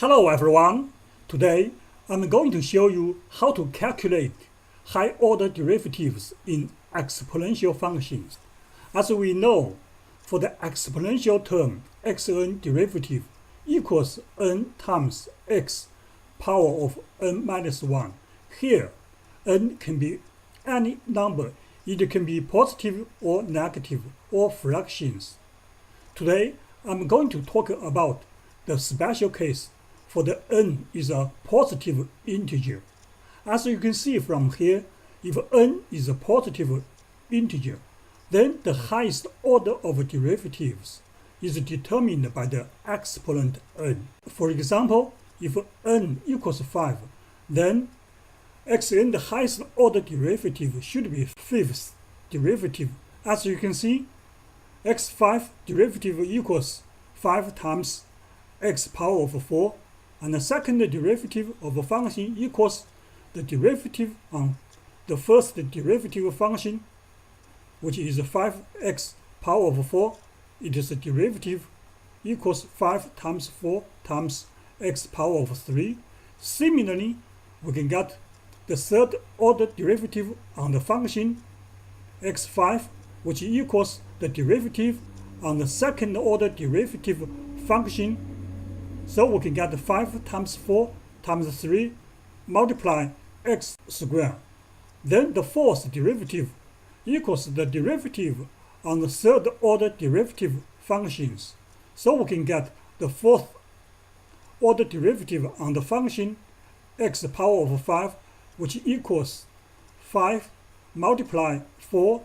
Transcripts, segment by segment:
Hello everyone! Today I'm going to show you how to calculate high-order derivatives in exponential functions. As we know, for the exponential term, xn derivative equals n times x power of n minus 1. Here, n can be any number. It can be positive or negative or fractions. Today, I'm going to talk about the special case for the n is a positive integer. As you can see from here, if n is a positive integer, then the highest order of derivatives is determined by the exponent n. For example, if n equals 5, then xn, the highest order derivative, should be fifth derivative. As you can see, x5 derivative equals 5 times x power of 4, and the second derivative of a function equals the derivative on the first derivative function, which is 5x power of 4. It is a derivative equals 5 times 4 times x power of 3. Similarly, we can get the third order derivative on the function x5, which equals the derivative on the second order derivative function. So we can get 5 times 4 times 3 multiply x squared. Then the fourth derivative equals the derivative on the third order derivative functions. So we can get the fourth order derivative on the function x power of 5, which equals 5 multiply 4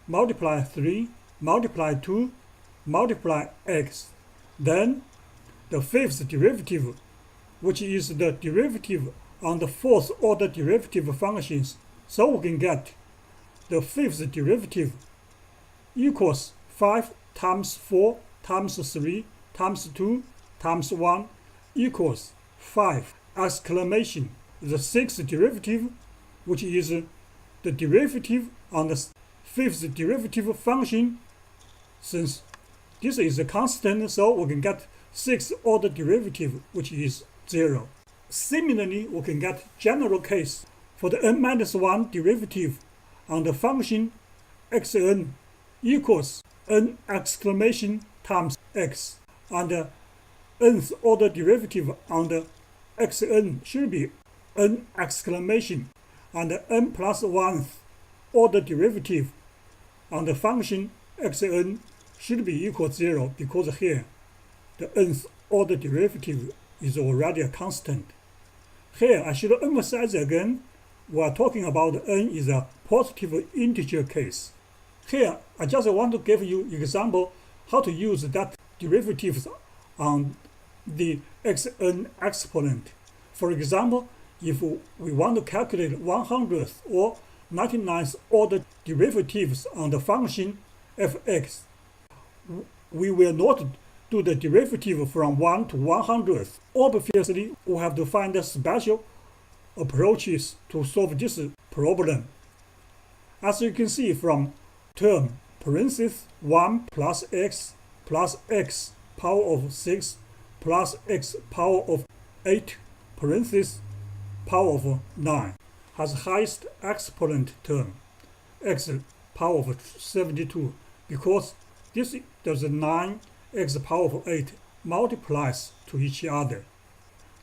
multiply 3 multiply 2 multiply x. Then the fifth derivative, which is the derivative on the fourth order derivative functions. So we can get the fifth derivative equals 5 times 4 times 3 times 2 times 1 equals 5 exclamation. The sixth derivative, which is the derivative on the fifth derivative function. Since this is a constant, so we can get sixth order derivative, which is 0. Similarly, we can get general case for the n-1 derivative on the function xn equals n exclamation times x, and the nth order derivative on the xn should be n exclamation, and the n plus 1th order derivative on the function xn should be equal to 0, because here the nth order derivative is already a constant. Here I should emphasize again, we are talking about n is a positive integer case. Here I just want to give you example how to use that derivatives on the xn exponent. For example, if we want to calculate 100th or 99th order derivatives on the function fx, we will not do the derivative from 1 to 100th. Obviously, we have to find the special approaches to solve this problem. As you can see from term parenthesis 1 plus x power of 6 plus x power of 8 parenthesis power of 9 has highest exponent term x power of 72, because this does 9 x power of 8 multiplies to each other.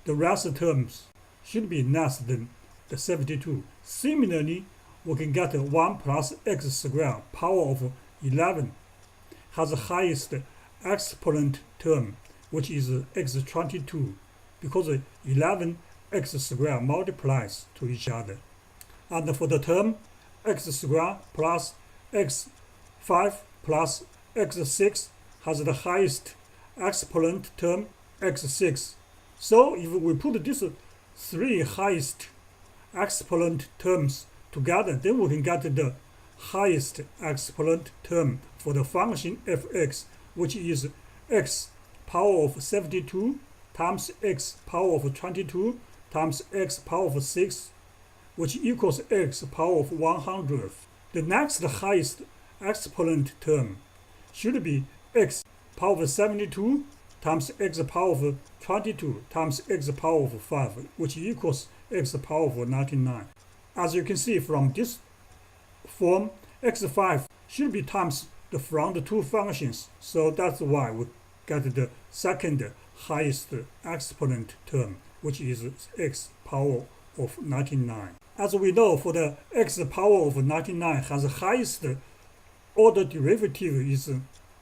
The rest terms should be less than the 72. Similarly, we can get 1 plus x squared power of 11 has the highest exponent term, which is x22, because 11 x squared multiplies to each other. And for the term x squared plus x5 plus x6 has the highest exponent term x6. So if we put these three highest exponent terms together, then we can get the highest exponent term for the function fx, which is x power of 72 times x power of 22 times x power of 6, which equals x power of 100. The next highest exponent term should be x power of 72 times x power of 22 times x power of 5, which equals x power of 99. As you can see from this form, x5 should be times the front two functions, so that's why we get the second highest exponent term, which is x power of 99. As we know, for the x power of 99 has the highest order derivative is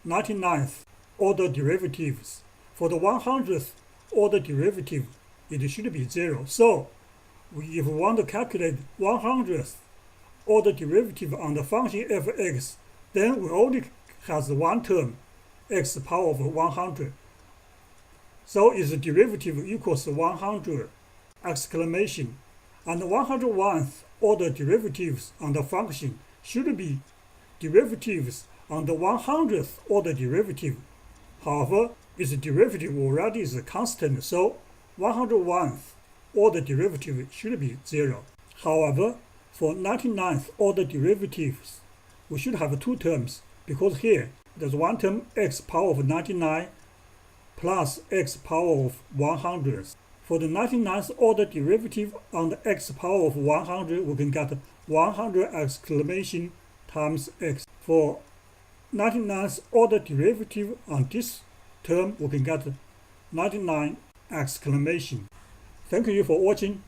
99th order derivatives. For the 100th order derivative, it should be 0. So, if we want to calculate 100th order derivative on the function f(x), then we only has one term, x power of 100. So its derivative equals 100! Exclamation. And 101th order derivatives on the function should be derivatives on the 100th order derivative. However, its derivative already is constant, so 101th order derivative should be 0. However, for 99th order derivatives, we should have two terms, because here there's one term x power of 99 plus x power of 100. For the 99th order derivative on the x power of 100, we can get 100 exclamation times x. For 99th order derivative on this term, we can get 99 exclamation. Thank you for watching.